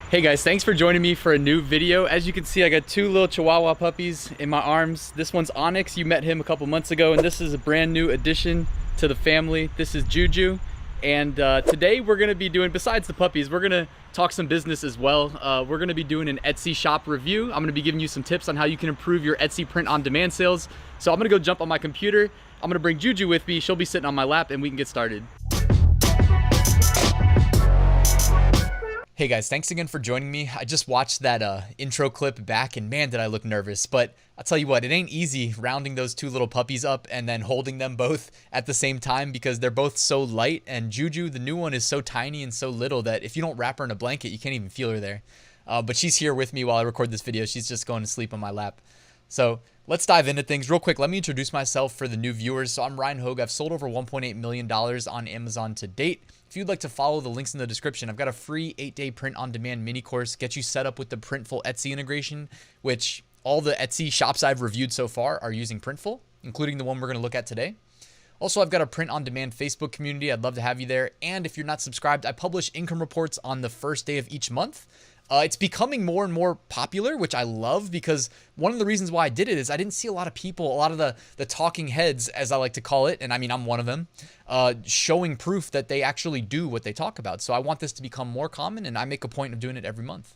Hey guys, thanks for joining me for a new video. As you can see, I got two little Chihuahua puppies in my arms. This one's Onyx. You met him a couple months ago, and this is a brand new addition to the family. This is Juju. And today we're gonna be doing, besides the puppies, we're gonna talk some business as well. We're gonna be doing an Etsy shop review. I'm gonna be giving you some tips on how you can improve your Etsy print-on-demand sales. So I'm gonna go jump on my computer. I'm gonna bring Juju with me. She'll be sitting on my lap and we can get started. Hey guys, thanks again for joining me. I just watched that intro clip back and man, did I look nervous. But I'll tell you what, it ain't easy rounding those two little puppies up and then holding them both at the same time because they're both so light, and Juju, the new one, is so tiny and so little that if you don't wrap her in a blanket, you can't even feel her there. But she's here with me while I record this video. She's just going to sleep on my lap. So let's dive into things real quick. Let me introduce myself for the new viewers. So I'm Ryan Hogue. I've sold over $1.8 million on Amazon to date. If you'd like to follow the links in the description, I've got a free 8-day print-on-demand mini course, get you set up with the Printful Etsy integration, which all the Etsy shops I've reviewed so far are using Printful, including the one we're going to look at today. Also, I've got a print-on-demand Facebook community. I'd love to have you there. And if you're not subscribed, I publish income reports on the first day of each month. It's becoming more and more popular, which I love, because one of the reasons why I did it is I didn't see a lot of people, a lot of the talking heads, as I like to call it, and I mean, I'm one of them, showing proof that they actually do what they talk about. So I want this to become more common, and I make a point of doing it every month.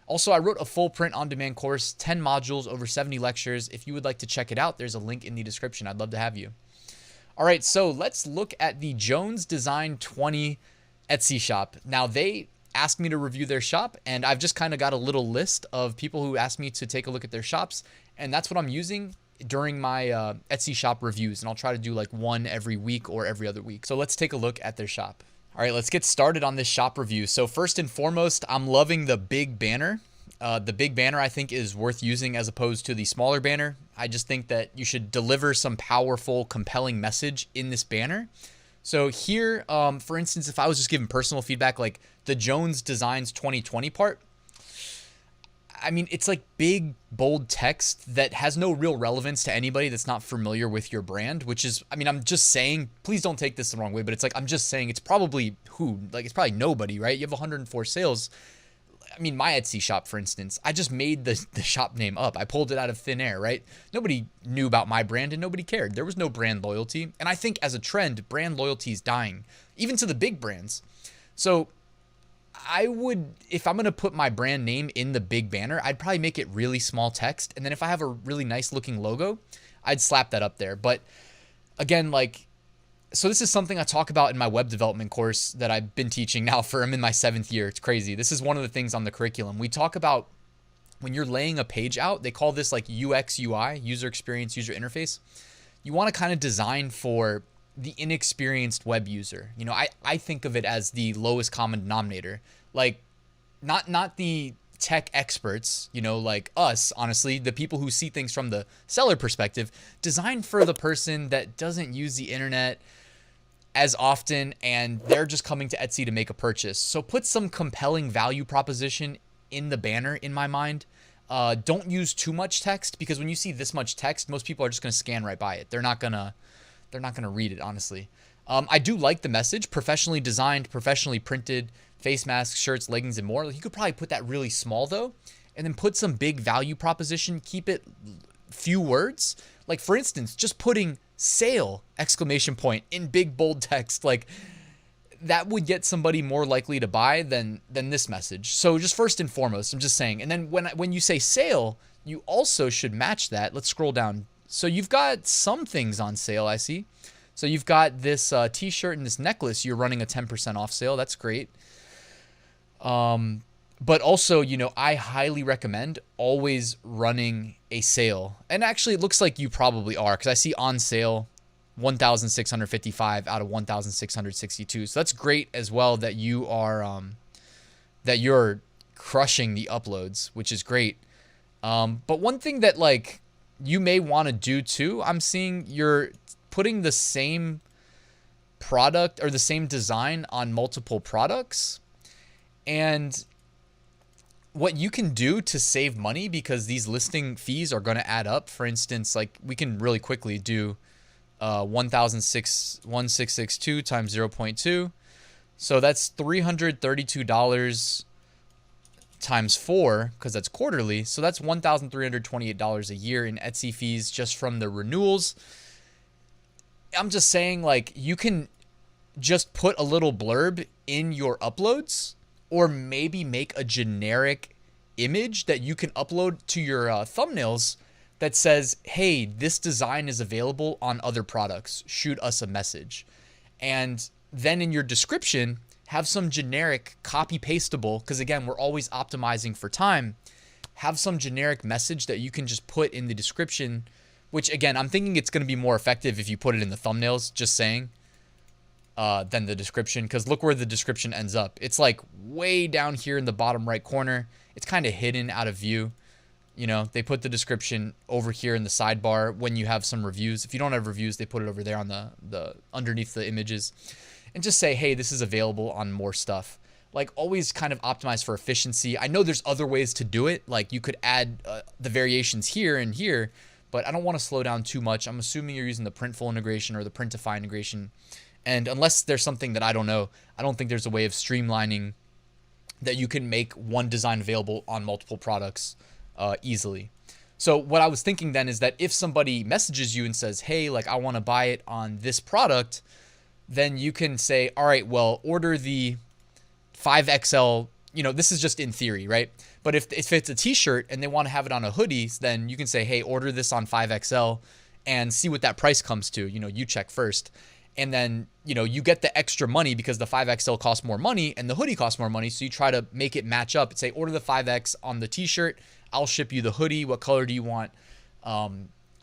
Also, I wrote a full print-on-demand course, 10 modules, over 70 lectures. If you would like to check it out, there's a link in the description. I'd love to have you. All right, so let's look at the Jones Design 20 Etsy shop. Now, they asked me to review their shop, and I've just kind of got a little list of people who asked me to take a look at their shops, and that's what I'm using during my Etsy shop reviews, and I'll try to do like one every week or every other week. So let's take a look at their shop. All right, let's get started on this shop review. So first and foremost, I'm loving the big banner. The big banner, I think, is worth using as opposed to the smaller banner. I just think that you should deliver some powerful, compelling message in this banner. So here, for instance, if I was just giving personal feedback, like the Jones Designs 2020 part, I mean, it's like big, bold text that has no real relevance to anybody that's not familiar with your brand, which is, I mean, I'm just saying, please don't take this the wrong way, but it's like, I'm just saying it's probably it's probably nobody, right? You have 104 sales. I mean, my Etsy shop, for instance, I just made the shop name up. I pulled it out of thin air, right? Nobody knew about my brand and nobody cared. There was no brand loyalty. And I think as a trend, brand loyalty is dying, even to the big brands. So I would, if I'm going to put my brand name in the big banner, I'd probably make it really small text. And then if I have a really nice looking logo, I'd slap that up there. But again, like, so this is something I talk about in my web development course that I've been teaching now I'm in my 7th year. It's crazy. This is one of the things on the curriculum. We talk about when you're laying a page out, they call this like UX, UI, user experience, user interface. You want to kind of design for the inexperienced web user. You know, I think of it as the lowest common denominator, like not the tech experts, you know, like us, honestly, the people who see things from the seller perspective. Design for the person that doesn't use the internet as often, and they're just coming to Etsy to make a purchase. So put some compelling value proposition in the banner, in my mind. Don't use too much text, because when you see this much text, most people are just going to scan right by it. They're not gonna read it, honestly. I do like the message: professionally designed, professionally printed, face masks, shirts, leggings, and more. Like, you could probably put that really small though, and then put some big value proposition. Keep it few words. Like, for instance, just putting sale exclamation point in big bold text, like that would get somebody more likely to buy than this message. So just first and foremost, I'm just saying. And then when you say sale, you also should match that. Let's scroll down. So you've got some things on sale, I see. So you've got this t-shirt and this necklace. You're running a 10% off sale. That's great. But also, you know, I highly recommend always running a sale. And actually, it looks like you probably are, because I see on sale 1,655 out of 1,662. So that's great as well that you are that you're crushing the uploads, which is great. But one thing that like you may want to do too, I'm seeing you're putting the same product or the same design on multiple products. And what you can do to save money, because these listing fees are going to add up. For instance, like we can really quickly do 1662 times 0.2. So that's $332 times 4, because that's quarterly. So that's $1,328 a year in Etsy fees just from the renewals. I'm just saying, like, you can just put a little blurb in your uploads, or maybe make a generic image that you can upload to your thumbnails that says, hey, this design is available on other products. Shoot us a message. And then in your description, have some generic copy pastable, because again, we're always optimizing for time. Have some generic message that you can just put in the description, which again, I'm thinking it's going to be more effective if you put it in the thumbnails, just saying, than the description. Because look where the description ends up. It's like way down here in the bottom right corner. It's kind of hidden out of view. You know, they put the description over here in the sidebar when you have some reviews. If you don't have reviews, they put it over there on the underneath the images. And just say, hey, this is available on more stuff. Like, always kind of optimize for efficiency. I know there's other ways to do it. Like, you could add the variations here and here, but I don't want to slow down too much. I'm assuming you're using the Printful integration or the Printify integration. And unless there's something that I don't know, I don't think there's a way of streamlining that you can make one design available on multiple products easily. So what I was thinking then is that if somebody messages you and says, hey, like, I want to buy it on this product, then you can say, all right, well, order the 5XL, you know, this is just in theory, right? But if it's a t-shirt and they want to have it on a hoodie, then you can say, hey, order this on 5XL and see what that price comes to. You know, you check first. And then, you know, you get the extra money because the 5XL costs more money and the hoodie costs more money. So you try to make it match up and say, order the 5X on the t-shirt. I'll ship you the hoodie. What color do you want? I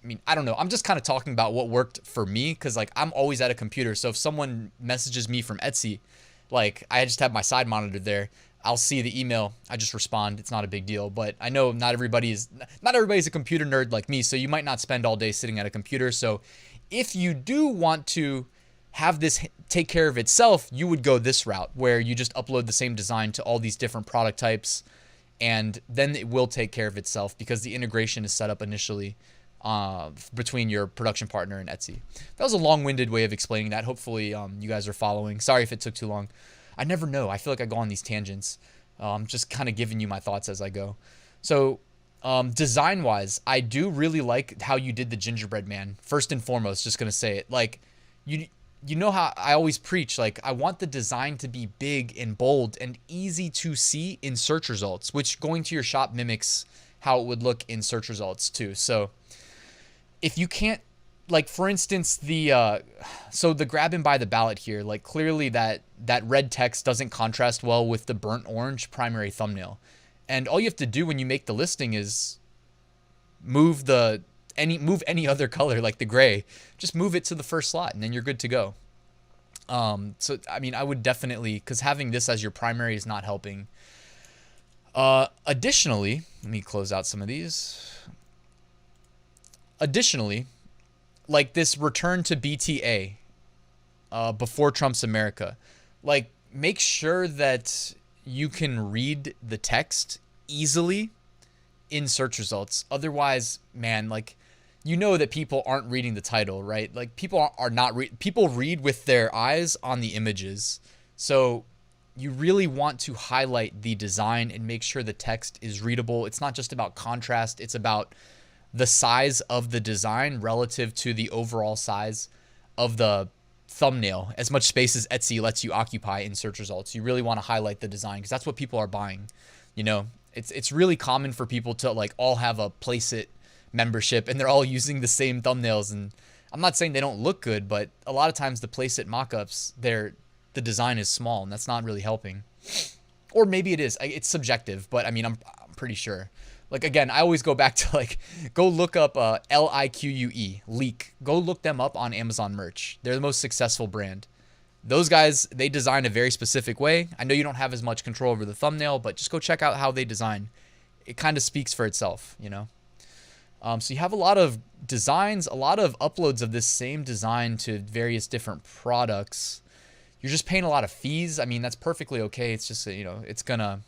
mean, I don't know. I'm just kind of talking about what worked for me, because like I'm always at a computer. So if someone messages me from Etsy, like I just have my side monitor there, I'll see the email. I just respond. It's not a big deal. But I know not everybody's a computer nerd like me. So you might not spend all day sitting at a computer. So if you do want to have this take care of itself, you would go this route where you just upload the same design to all these different product types, and then it will take care of itself because the integration is set up initially between your production partner and Etsy. That was a long-winded way of explaining that. Hopefully you guys are following. Sorry if it took too long. I never know. I feel like I go on these tangents. I'm just kind of giving you my thoughts as I go. So design-wise, I do really like how you did the gingerbread man. First and foremost, just going to say it. Like, you know how I always preach, like, I want the design to be big and bold and easy to see in search results, which going to your shop mimics how it would look in search results too. So if you can't, like, for instance, so the grab and buy the ballot here, like, clearly that red text doesn't contrast well with the burnt orange primary thumbnail. And all you have to do when you make the listing is move any other color, like the gray, just move it to the first slot and then you're good to go. So, I mean, I would definitely, because having this as your primary is not helping. Additionally, let me close out some of these. Additionally, like this return to BTA before Trump's America, like, make sure that you can read the text easily in search results. Otherwise, man, like, you know that people aren't reading the title, right? Like, people are not people read with their eyes on the images. So you really want to highlight the design and make sure the text is readable. It's not just about contrast. It's about the size of the design relative to the overall size of the thumbnail. As much space as Etsy lets you occupy in search results, you really want to highlight the design because that's what people are buying. You know, it's really common for people to like all have a Placeit membership and they're all using the same thumbnails. And I'm not saying they don't look good, but a lot of times the Placeit mockups, the design is small and that's not really helping. Or maybe it is. It's subjective, but I mean, I'm pretty sure. Like, again, I always go back to, like, go look up LIQUE, Leak. Go look them up on Amazon merch. They're the most successful brand. Those guys, they design a very specific way. I know you don't have as much control over the thumbnail, but just go check out how they design. It kind of speaks for itself, you know? So you have a lot of designs, a lot of uploads of this same design to various different products. You're just paying a lot of fees. I mean, that's perfectly okay. It's just, you know, it's gonna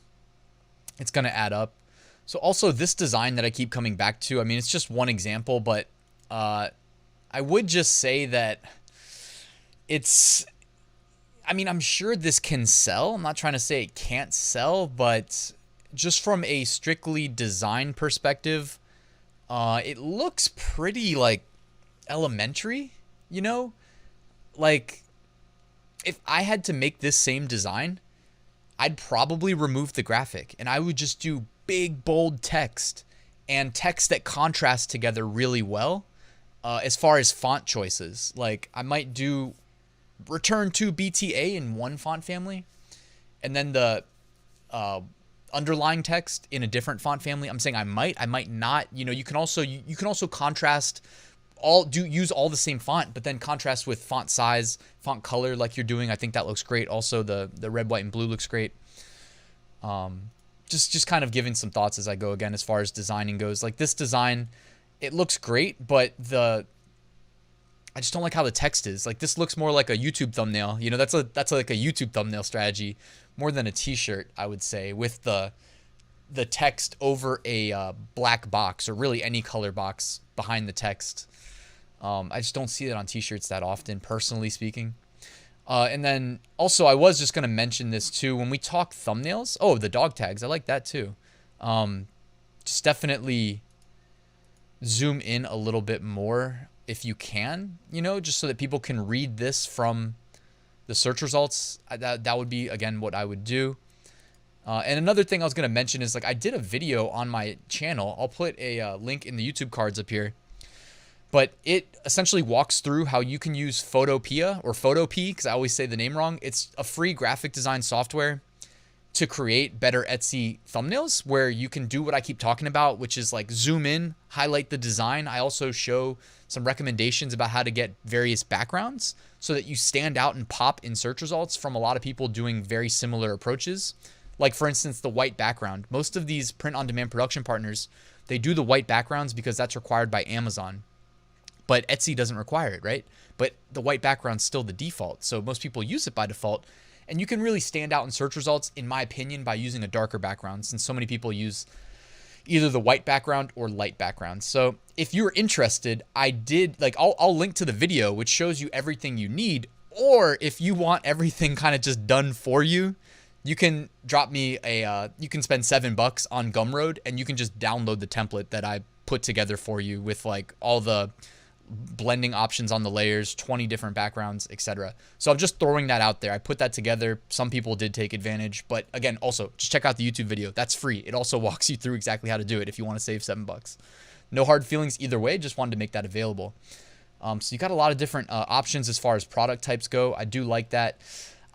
add up. So also this design that I keep coming back to, I mean, it's just one example, but I would just say that I mean, I'm sure this can sell. I'm not trying to say it can't sell, but just from a strictly design perspective, it looks pretty like elementary, you know? Like, if I had to make this same design, I'd probably remove the graphic and I would just do big, bold text and text that contrasts together really well. As far as font choices, like I might do return to BTA in one font family and then the underlying text in a different font family. I'm saying I might not. You know, you can also contrast use all the same font, but then contrast with font size, font color like you're doing. I think that looks great. Also, the red, white, and blue looks great. Just kind of giving some thoughts as I go again as far as designing goes. Like this design, it looks great, but I just don't like how the text is. Like this looks more like a YouTube thumbnail. You know, that's like a YouTube thumbnail strategy more than a t-shirt, I would say, with the text over a black box or really any color box behind the text. I just don't see it on t-shirts that often, personally speaking. And then also I was just going to mention this too. When we talk thumbnails, oh, the dog tags, I like that too. Just definitely zoom in a little bit more if you can, you know, just so that people can read this from the search results. That would be, again, what I would do. And another thing I was going to mention is like I did a video on my channel. I'll put a link in the YouTube cards up here. But it essentially walks through how you can use Photopea or Photopea, because I always say the name wrong. It's a free graphic design software to create better Etsy thumbnails where you can do what I keep talking about, which is like zoom in, highlight the design. I also show some recommendations about how to get various backgrounds so that you stand out and pop in search results from a lot of people doing very similar approaches. Like for instance, the white background. Most of these print-on-demand production partners, they do the white backgrounds because that's required by Amazon. But Etsy doesn't require it, right? But the white background's still the default. So most people use it by default. And you can really stand out in search results, in my opinion, by using a darker background, since so many people use either the white background or light background. So if you're interested, I'll link to the video, which shows you everything you need. Or if you want everything kind of just done for you, you can drop me you can spend $7 on Gumroad and you can just download the template that I put together for you with like all the blending options on the layers, 20 different backgrounds, etc. So I'm just throwing that out there. I put that together. Some people did take advantage, but again, also just check out the YouTube video. That's free. It also walks you through exactly how to do it if you want to save $7. No hard feelings either way. Just wanted to make that available. So you got a lot of different options as far as product types go. I do like that.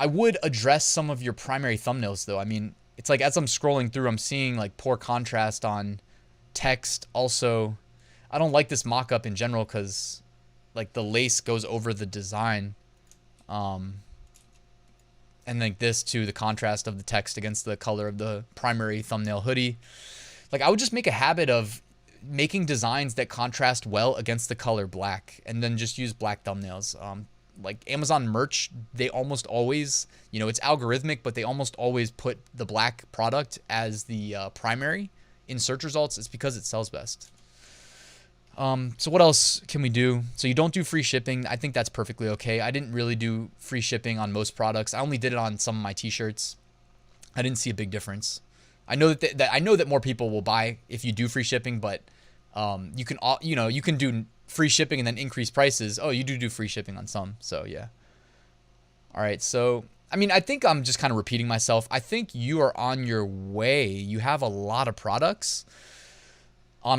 I would address some of your primary thumbnails though. I mean, it's like as I'm scrolling through, I'm seeing like poor contrast on text. Also, I don't like this mock-up in general because like the lace goes over the design. And like this too, the contrast of the text against the color of the primary thumbnail hoodie. Like I would just make a habit of making designs that contrast well against the color black and then just use black thumbnails. Like Amazon merch, they almost always, you know, it's algorithmic, but they almost always put the black product as the primary in search results. It's because it sells best. So what else can we do? So you don't do free shipping. I think that's perfectly okay. I didn't really do free shipping on most products. I only did it on some of my t-shirts. I didn't see a big difference. I know that I know that more people will buy if you do free shipping, but you can do free shipping and then increase prices. Oh, you do free shipping on some. So yeah. All right. So I mean, I think I'm just kind of repeating myself. I think you are on your way. You have a lot of products on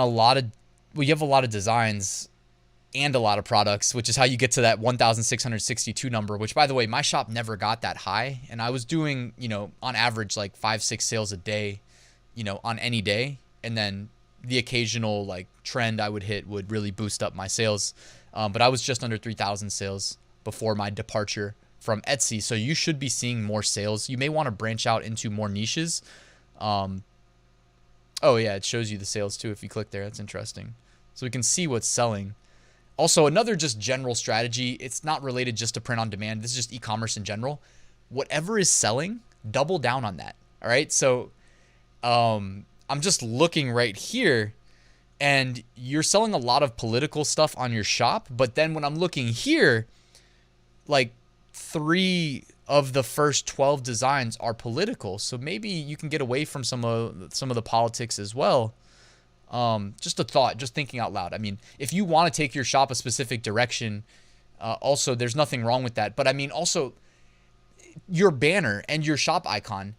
you have a lot of designs and a lot of products, which is how you get to that 1,662 number, which by the way, my shop never got that high. And I was doing, you know, on average, like 5-6 sales a day, you know, on any day. And then the occasional like trend I would hit would really boost up my sales. But I was just under 3,000 sales before my departure from Etsy. So you should be seeing more sales. You may want to branch out into more niches. Oh yeah, it shows you the sales too if you click there. That's interesting. So we can see what's selling. Also, another just general strategy, it's not related just to print on demand. This is just e-commerce in general. Whatever is selling, double down on that. All right. So I'm just looking right here and you're selling a lot of political stuff on your shop. But then when I'm looking here, like 3 of the first 12 designs are political. So maybe you can get away from some of the politics as well. Just a thought, just thinking out loud. I mean, if you want to take your shop a specific direction, also there's nothing wrong with that. But I mean, also your banner and your shop icon,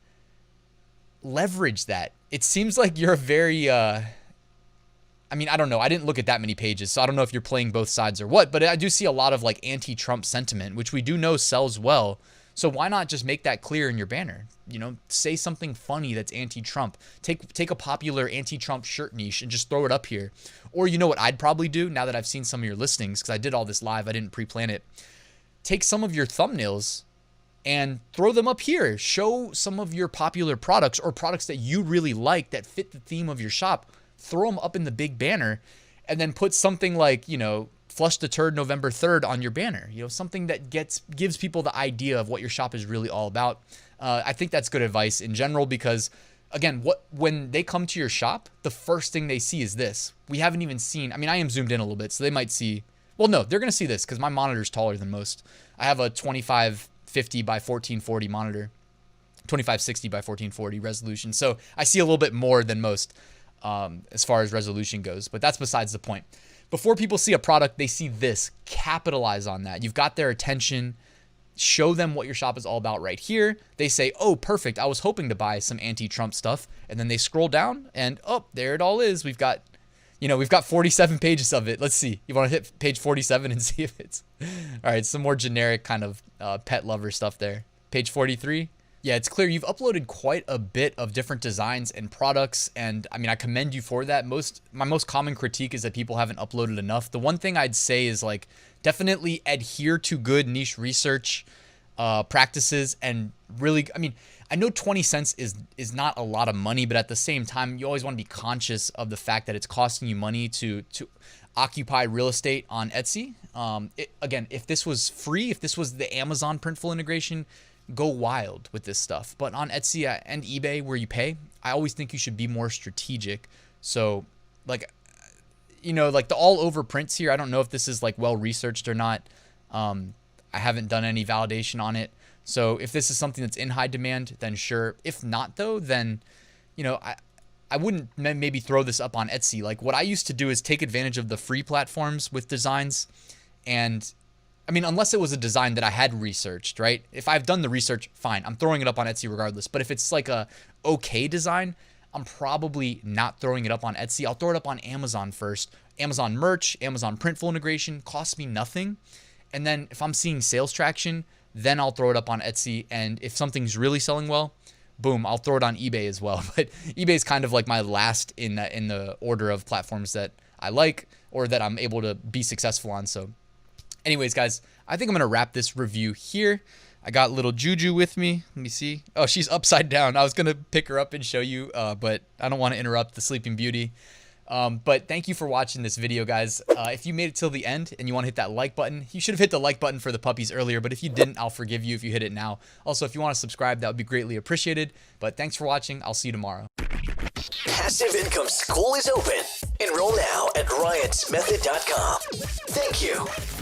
leverage that. It seems like you're a very, I mean, I don't know. I didn't look at that many pages, so I don't know if you're playing both sides or what, but I do see a lot of like anti-Trump sentiment, which we do know sells well. So why not just make that clear in your banner? You know, say something funny that's anti-Trump. Take a popular anti-Trump shirt niche and just throw it up here. Or you know what I'd probably do now that I've seen some of your listings, because I did all this live, I didn't pre-plan it. Take some of your thumbnails and throw them up here. Show some of your popular products or products that you really like that fit the theme of your shop. Throw them up in the big banner, and then put something like, you know, Flush the Turd November 3rd on your banner. You know, something that gives people the idea of what your shop is really all about. I think that's good advice in general, because again, when they come to your shop, the first thing they see is this. We haven't even seen, I mean, I am zoomed in a little bit, so they might see, well, no, they're going to see this because my monitor is taller than most. I have a 2550 by 1440 monitor, 2560 by 1440 resolution. So I see a little bit more than most as far as resolution goes, but that's besides the point. Before people see a product, they see this. Capitalize on that. You've got their attention. Show them what your shop is all about right here. They say, oh, perfect. I was hoping to buy some anti-Trump stuff. And then they scroll down and, oh, there it all is. We've got 47 pages of it. Let's see. You want to hit page 47 and see if it's, all right, some more generic kind of pet lover stuff there. Page 43. Yeah, it's clear you've uploaded quite a bit of different designs and products, and I mean, I commend you for that. My most common critique is that people haven't uploaded enough. The one thing I'd say is like definitely adhere to good niche research practices, and really, I mean, I know 20 cents is not a lot of money, but at the same time, you always want to be conscious of the fact that it's costing you money to occupy real estate on Etsy. Again, if this was free, if this was the Amazon Printful integration, go wild with this stuff. But on Etsy and eBay where you pay, I always think you should be more strategic. So like, you know, like the all over prints here, I don't know if this is like well researched or not. I haven't done any validation on it. So if this is something that's in high demand, then sure. If not though, then, you know, I wouldn't maybe throw this up on Etsy. Like what I used to do is take advantage of the free platforms with designs, and I mean, unless it was a design that I had researched, right? If I've done the research, fine. I'm throwing it up on Etsy regardless. But if it's like a okay design, I'm probably not throwing it up on Etsy. I'll throw it up on Amazon first. Amazon merch, Amazon Printful integration costs me nothing. And then if I'm seeing sales traction, then I'll throw it up on Etsy. And if something's really selling well, boom, I'll throw it on eBay as well. But eBay is kind of like my last in the order of platforms that I like or that I'm able to be successful on. So anyways, guys, I think I'm going to wrap this review here. I got little Juju with me. Let me see. Oh, she's upside down. I was going to pick her up and show you, but I don't want to interrupt the Sleeping Beauty. But thank you for watching this video, guys. If you made it till the end and you want to hit that like button, you should have hit the like button for the puppies earlier, but if you didn't, I'll forgive you if you hit it now. Also, if you want to subscribe, that would be greatly appreciated. But thanks for watching. I'll see you tomorrow. Passive Income School is open. Enroll now at ryansmethod.com. Thank you.